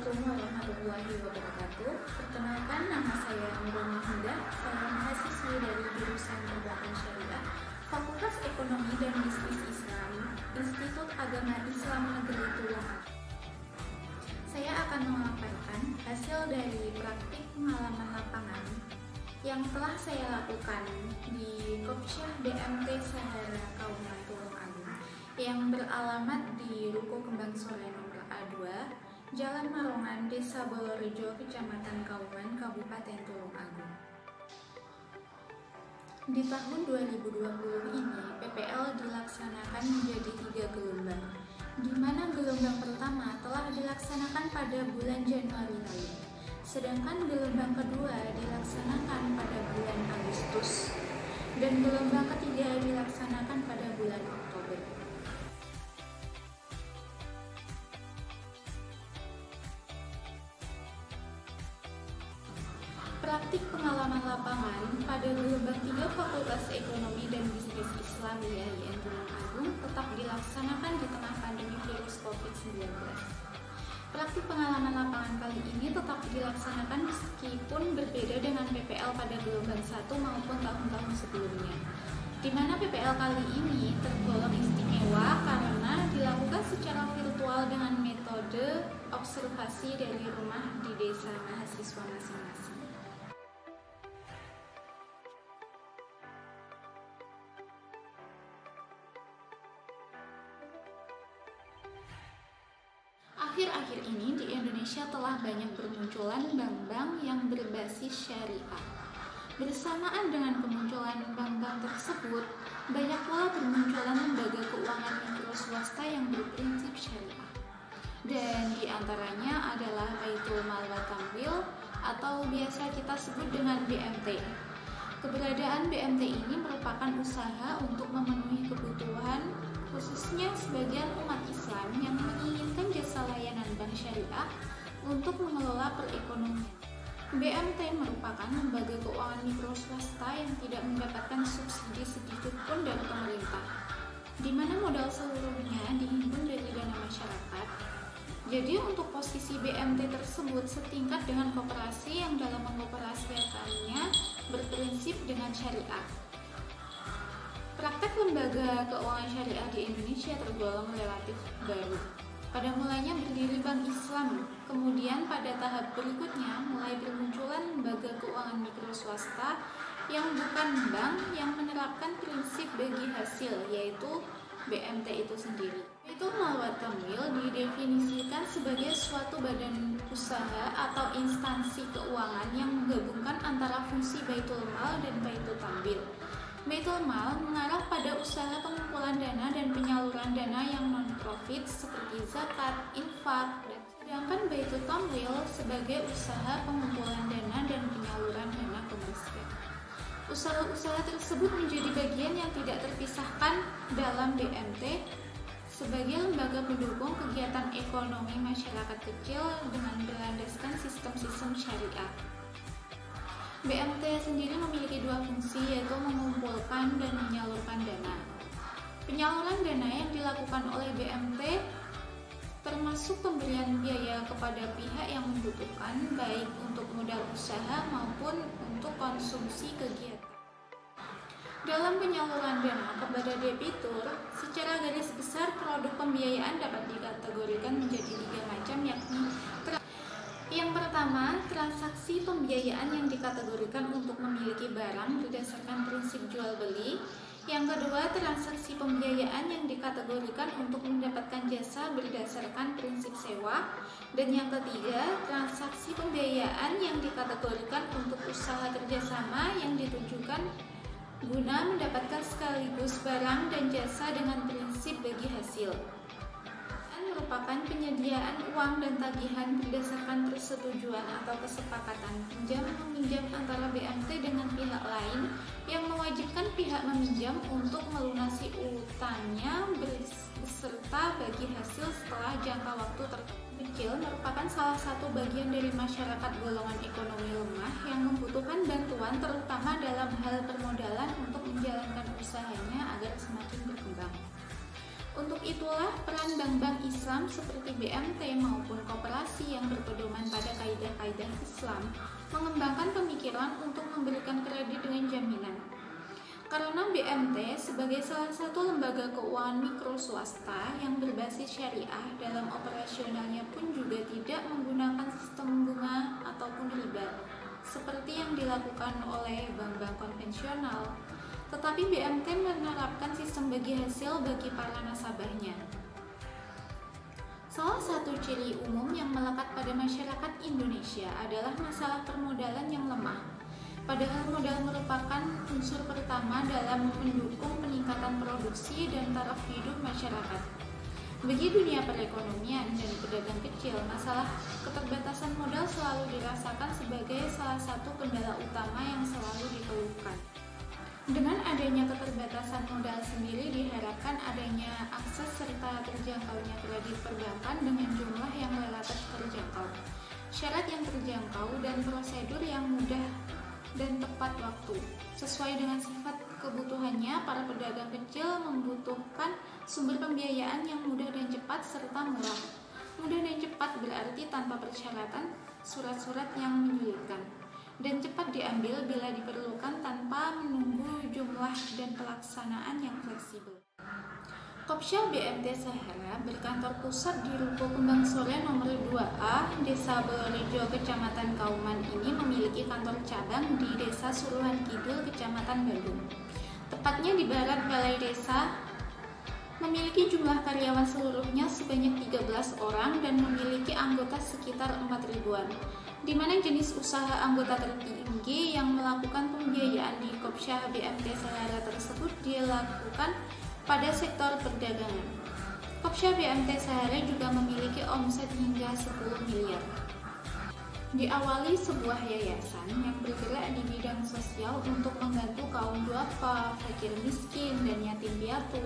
Assalamualaikum warahmatullahi wabarakatuh. Perkenalkan, nama saya Nurul Mahinda. Saya mahasiswi dari jurusan Perbankan Syariah, Fakultas Ekonomi dan Bisnis Islam, Institut Agama Islam Negeri Tulung Agung. Saya akan memaparkan hasil dari praktik pengalaman lapangan yang telah saya lakukan di Kopsyah BMT Sahara Kauman Tulung Agung yang beralamat di Ruko Kembang Sore nomor A2, Jalan Marongan, Desa Bolorejo, Kecamatan Kauman, Kabupaten Tulung Agung. Di tahun 2020 ini, PPL dilaksanakan menjadi 3 gelombang, di mana gelombang pertama telah dilaksanakan pada bulan Januari lalu, sedangkan gelombang kedua dilaksanakan pada bulan Agustus, dan gelombang ketiga dilaksanakan pada bulan Oktober. Praktik pengalaman lapangan pada gelombang 3 Fakultas Ekonomi dan Bisnis Islam IAIN Tulung Agung tetap dilaksanakan di tengah pandemi virus COVID-19. Praktik pengalaman lapangan kali ini tetap dilaksanakan meskipun berbeda dengan PPL pada gelombang 1 maupun tahun-tahun sebelumnya, di mana PPL kali ini tergolong istimewa karena dilakukan secara virtual dengan metode observasi dari rumah di desa mahasiswa masing-masing. Akhir-akhir ini di Indonesia telah banyak bermunculan bank-bank yang berbasis syariah. Bersamaan dengan kemunculan bank-bank tersebut, banyak pula bermunculan lembaga keuangan mikro swasta yang berprinsip syariah. Dan di antaranya adalah Baitul Mal wa Tamwil atau biasa kita sebut dengan BMT. Keberadaan BMT ini merupakan usaha untuk memenuhi kebutuhan khususnya sebagian umat Islam yang menginginkan jasa layanan bank syariah untuk mengelola perekonomian. BMT merupakan lembaga keuangan mikro swasta yang tidak mendapatkan subsidi sedikit pun dari pemerintah, di mana modal seluruhnya dihimpun dari dana masyarakat. Jadi untuk posisi BMT tersebut setingkat dengan koperasi yang dalam mengoperasikannya berprinsip dengan syariah. Praktek lembaga keuangan syariah di Indonesia tergolong relatif baru. Pada mulanya berdiri Bank Islam, kemudian pada tahap berikutnya mulai bermunculan lembaga keuangan mikro swasta yang bukan bank yang menerapkan prinsip bagi hasil, yaitu BMT itu sendiri. Baitul Mal wa Tamwil didefinisikan sebagai suatu badan usaha atau instansi keuangan yang menggabungkan antara fungsi Baitul Mal dan Baitul Tamwil. Baitul Mal mengarah pada usaha pengumpulan dana dan penyaluran dana yang non-profit seperti zakat, infak, dan sedangkan Baitul Tamwil sebagai usaha pengumpulan dana dan penyaluran dana komersial. Usaha-usaha tersebut menjadi bagian yang tidak terpisahkan dalam BMT sebagai lembaga pendukung kegiatan ekonomi masyarakat kecil dengan berlandaskan sistem-sistem syariah. BMT sendiri memiliki 2 fungsi, yaitu mengumpulkan dan menyalurkan dana. Penyaluran dana yang dilakukan oleh BMT termasuk pemberian biaya kepada pihak yang membutuhkan, baik untuk modal usaha maupun untuk konsumsi kegiatan. Dalam penyaluran dana kepada debitur, secara garis besar produk pembiayaan dapat dikategorikan menjadi 3 macam, yakni yang pertama, transaksi pembiayaan yang dikategorikan untuk memiliki barang berdasarkan prinsip jual beli. Yang kedua, transaksi pembiayaan yang dikategorikan untuk mendapatkan jasa berdasarkan prinsip sewa. Dan yang ketiga, transaksi pembiayaan yang dikategorikan untuk usaha kerjasama yang ditujukan guna mendapatkan sekaligus barang dan jasa dengan prinsip bagi hasil. Merupakan penyediaan uang dan tagihan berdasarkan persetujuan atau kesepakatan pinjam-meminjam antara BMT dengan pihak lain yang mewajibkan pihak meminjam untuk melunasi utangnya beserta bagi hasil setelah jangka waktu tertentu. Kecil merupakan salah satu bagian dari masyarakat golongan ekonomi lemah yang membutuhkan bantuan terutama dalam hal permodalan untuk menjalankan usahanya agar semakin berkembang. Untuk itulah peran bank-bank Islam seperti BMT maupun koperasi yang berpedoman pada kaidah-kaidah Islam mengembangkan pemikiran untuk memberikan kredit dengan jaminan. Karena BMT sebagai salah satu lembaga keuangan mikro swasta yang berbasis syariah, dalam operasionalnya pun juga tidak menggunakan sistem bunga ataupun riba seperti yang dilakukan oleh bank-bank konvensional. Tetapi BMT menerapkan sistem bagi hasil bagi para nasabahnya. Salah satu ciri umum yang melekat pada masyarakat Indonesia adalah masalah permodalan yang lemah. Padahal modal merupakan unsur pertama dalam mendukung peningkatan produksi dan taraf hidup masyarakat. Bagi dunia perekonomian dan pedagang kecil, masalah keterbatasan modal selalu dirasakan sebagai salah satu kendala utama yang selalu dikeluhkan. Dengan adanya keterbatasan modal sendiri diharapkan adanya akses serta terjangkaunya kredit perbankan dengan jumlah yang relatif terjangkau, syarat yang terjangkau, dan prosedur yang mudah dan tepat waktu. Sesuai dengan sifat kebutuhannya, para pedagang kecil membutuhkan sumber pembiayaan yang mudah dan cepat serta murah. Mudah dan cepat berarti tanpa persyaratan surat-surat yang menyulitkan, dan cepat diambil bila diperlukan tanpa menunggu jumlah dan pelaksanaan yang fleksibel. Kopsya BMT Sahara berkantor pusat di Ruko Kembang Sore nomor 2A, Desa Bolorejo, Kecamatan Kauman ini memiliki kantor cabang di Desa Suruhan Kidul, Kecamatan Bandung. Tepatnya di barat Balai Desa, memiliki jumlah karyawan seluruhnya sebanyak 13 orang dan memiliki anggota sekitar 4 ribuan. Di mana jenis usaha anggota tertinggi yang melakukan pembiayaan di Kopsya BMT Sahara tersebut dilakukan pada sektor perdagangan. Kopsya BMT Sahara juga memiliki omset hingga 10 miliar. Diawali sebuah yayasan yang bergerak di bidang sosial untuk membantu kaum duafa, fakir miskin, dan yatim piatu,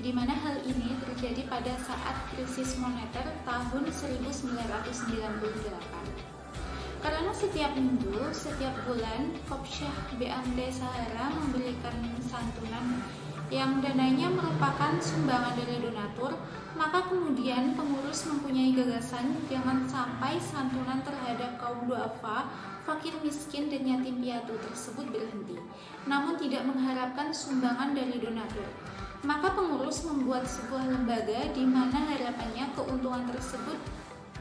di mana hal ini terjadi pada saat krisis moneter tahun 1998. Karena setiap minggu, setiap bulan, Kopsya BMT Sahara memberikan santunan yang dananya merupakan sumbangan dari donatur, maka kemudian pengurus mempunyai gagasan jangan sampai santunan terhadap kaum duafa, fakir miskin, dan yatim piatu tersebut berhenti, namun tidak mengharapkan sumbangan dari donatur. Maka pengurus membuat sebuah lembaga di mana harapannya keuntungan tersebut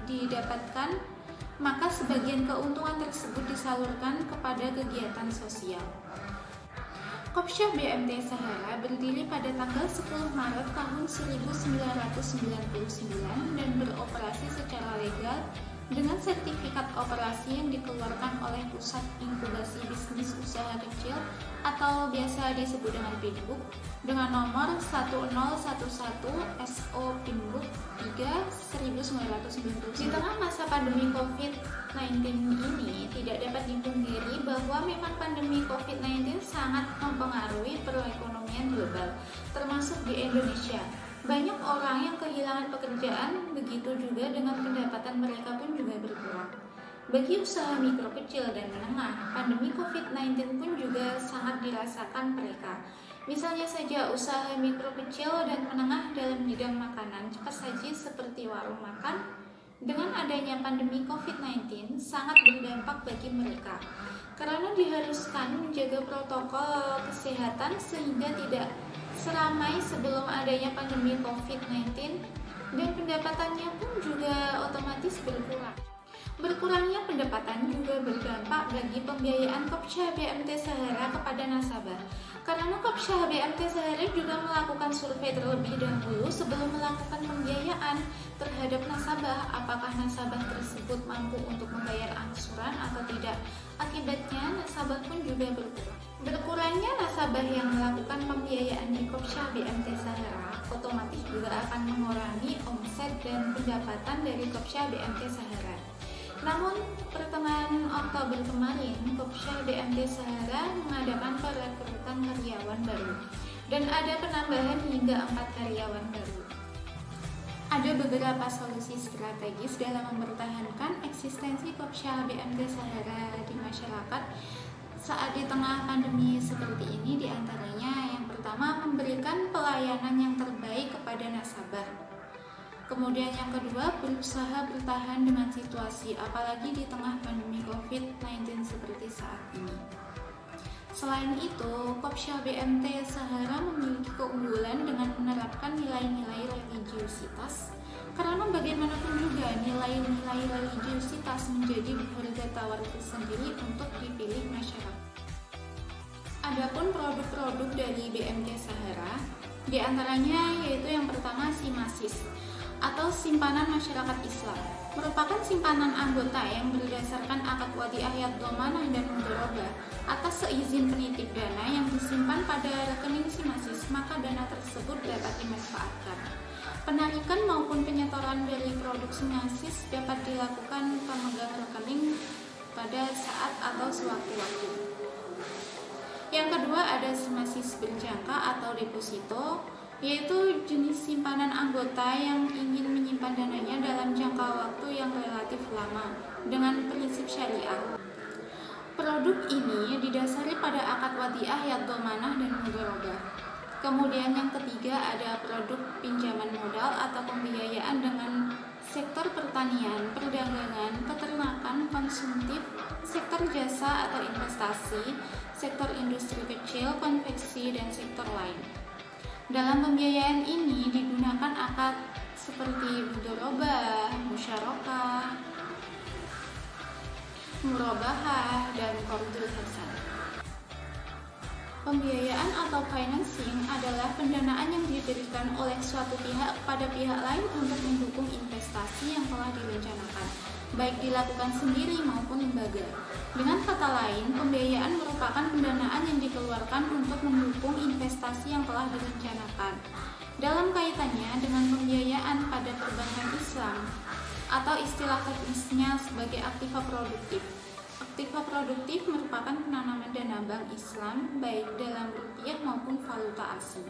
didapatkan, maka sebagian keuntungan tersebut disalurkan kepada kegiatan sosial. Kopsya BMT Sahara berdiri pada tanggal 10 Maret tahun 1999 dan beroperasi secara legal dengan sertifikat operasi yang dikeluarkan oleh Pusat Inkubasi Bisnis Usaha Kecil atau biasa disebut dengan Pinbook dengan nomor 1011 SO Pinbook 3/1999. Di tengah masa pandemi COVID-19 ini tidak dapat dipungkiri bahwa memang pandemi COVID-19 sangat mempengaruhi perekonomian global, termasuk di Indonesia. Banyak orang yang kehilangan pekerjaan, begitu juga dengan pendapatan mereka pun juga berkurang. Bagi usaha mikro kecil dan menengah, pandemi COVID-19 pun juga sangat dirasakan mereka. Misalnya saja usaha mikro kecil dan menengah dalam bidang makanan cepat saji seperti warung makan, dengan adanya pandemi COVID-19 sangat berdampak bagi mereka. Karena diharuskan menjaga protokol kesehatan sehingga tidak seramai sebelum adanya pandemi COVID-19 dan pendapatannya pun juga otomatis berkurang. Berkurangnya pendapatan juga berdampak bagi pembiayaan Kopsya BMT Sahara kepada nasabah. Karena Kopsya BMT Sahara juga melakukan survei terlebih dahulu sebelum melakukan pembiayaan terhadap nasabah, apakah nasabah tersebut mampu untuk membayar angsuran atau tidak. Akibatnya nasabah pun juga berkurang. Berkurangnya nasabah yang melakukan pembiayaan di Kopsya BMT Sahara otomatis juga akan mengurangi omset dan pendapatan dari Kopsya BMT Sahara. Namun, pertengahan Oktober kemarin, Kopsya BMT Sahara mengadakan perekrutan karyawan baru dan ada penambahan hingga 4 karyawan baru. Ada beberapa solusi strategis dalam mempertahankan eksistensi Kopsya BMT Sahara di masyarakat. saat di tengah pandemi seperti ini diantaranya yang pertama memberikan pelayanan yang terbaik kepada nasabah. Kemudian yang kedua berusaha bertahan dengan situasi apalagi di tengah pandemi COVID-19 seperti saat ini. Selain itu, Kopsya BMT Sahara memiliki keunggulan dengan menerapkan nilai-nilai religiusitas karena bagaimanapun juga nilai-nilai religiusitas menjadi harga tawar tersendiri untuk dipilih masyarakat. Adapun produk-produk dari BMT Sahara, diantaranya yaitu yang pertama SIMASIS atau Simpanan Masyarakat Islam, merupakan simpanan anggota yang berdasarkan akad wadiah yad domanah dan mudharabah atas seizin penitip dana yang disimpan pada rekening SIMASIS, maka dana tersebut dapat dimanfaatkan. Penarikan maupun penyetoran dari produk SIMASIS dapat dilakukan pemegang rekening pada saat atau sewaktu-waktu. Yang kedua ada SIMASIS berjangka atau deposito, yaitu jenis simpanan anggota yang ingin menyimpan dananya dalam jangka waktu yang relatif lama dengan prinsip syariah. Produk ini didasari pada akad wadiah yad domanah dan mudharabah. Kemudian yang ketiga ada produk pinjaman modal atau pembiayaan dengan sektor pertanian, perdagangan, peternakan, konsumtif, sektor jasa atau investasi, sektor industri kecil, konveksi, dan sektor lain. Dalam pembiayaan ini digunakan akad seperti mudharabah, musyarakah, murabahah, dan qardul hasan. Pembiayaan atau financing adalah pendanaan yang diberikan oleh suatu pihak kepada pihak lain untuk mendukung investasi yang telah direncanakan, baik dilakukan sendiri maupun lembaga. Dengan kata lain, pembiayaan merupakan pendanaan yang dikeluarkan untuk mendukung investasi yang telah direncanakan. Dalam kaitannya dengan pembiayaan pada perbankan Islam, atau istilah teknisnya sebagai aktiva produktif. Aktiva produktif merupakan penanaman dana bank Islam baik dalam rupiah maupun valuta asing.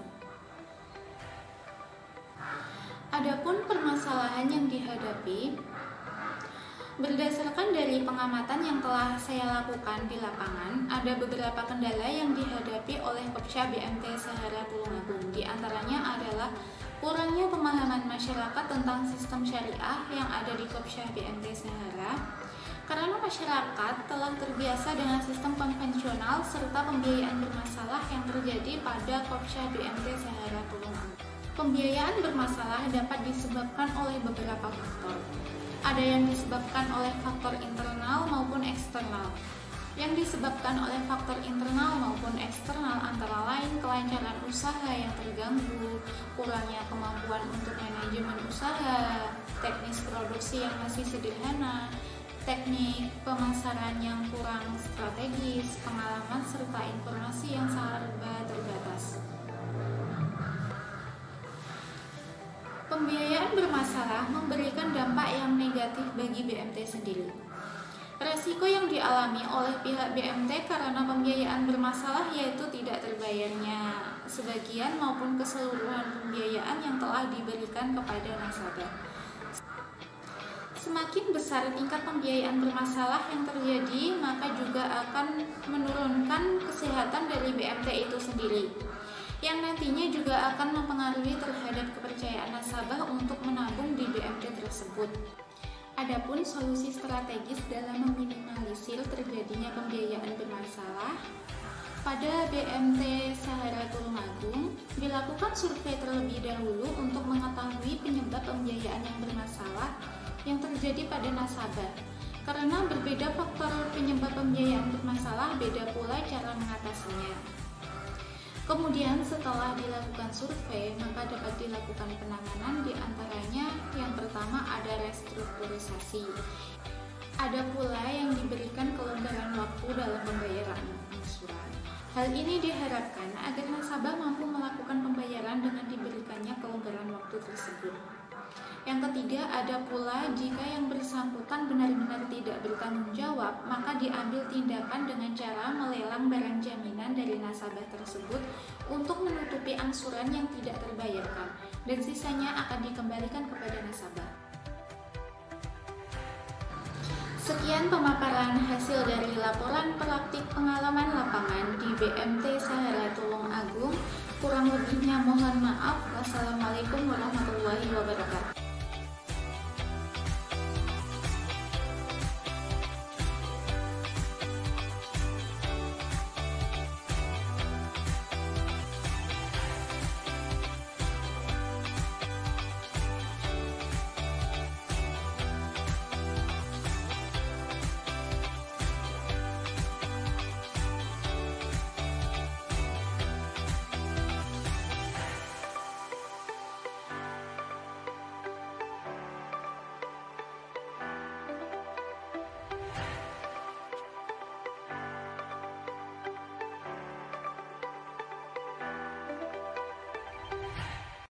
Adapun permasalahan yang dihadapi, berdasarkan dari pengamatan yang telah saya lakukan di lapangan, ada beberapa kendala yang dihadapi oleh Kopsya BMT Sahara Tulungagung. Di antaranya adalah kurangnya pemahaman masyarakat tentang sistem syariah yang ada di Kopsya BMT Sahara, karena masyarakat telah terbiasa dengan sistem konvensional serta pembiayaan bermasalah yang terjadi pada Kopsya BMT Sahara Tulungagung. Pembiayaan bermasalah dapat disebabkan oleh beberapa faktor. Ada yang disebabkan oleh faktor internal maupun eksternal. Yang disebabkan oleh faktor internal maupun eksternal antara lain kelancaran usaha yang terganggu, kurangnya kemampuan untuk manajemen usaha, teknis produksi yang masih sederhana, teknik pemasaran yang kurang strategis, pengalaman serta informasi yang serba terbatas. Pembiayaan bermasalah memberikan dampak yang negatif bagi BMT sendiri. Resiko yang dialami oleh pihak BMT karena pembiayaan bermasalah yaitu tidak terbayarnya sebagian maupun keseluruhan pembiayaan yang telah diberikan kepada nasabah. Semakin besar tingkat pembiayaan bermasalah yang terjadi, maka juga akan menurunkan kesehatan dari BMT itu sendiri, yang nantinya juga akan mempengaruhi terhadap kepercayaan nasabah untuk menabung di BMT tersebut. Adapun solusi strategis dalam meminimalisir terjadinya pembiayaan bermasalah, pada BMT Sahara Tulungagung dilakukan survei terlebih dahulu untuk mengetahui penyebab pembiayaan yang bermasalah yang terjadi pada nasabah. Karena berbeda faktor penyebab pembiayaan bermasalah, beda pula cara mengatasinya. Kemudian setelah dilakukan survei, maka dapat dilakukan penanganan, di antaranya yang pertama ada restrukturisasi. Ada pula yang diberikan kelonggaran waktu dalam pembayaran angsuran. Hal ini diharapkan agar nasabah mampu melakukan pembayaran dengan diberikannya kelonggaran waktu tersebut. Yang ketiga, ada pula jika yang bersangkutan benar-benar tidak bertanggung jawab, maka diambil tindakan dengan cara melelang barang jaminan dari nasabah tersebut untuk menutupi angsuran yang tidak terbayarkan, dan sisanya akan dikembalikan kepada nasabah. Sekian pemaparan hasil dari laporan praktik pengalaman lapangan di BMT Sahara Tulung Agung. Kurang lebihnya mohon maaf. Wassalamualaikum warahmatullahi wabarakatuh.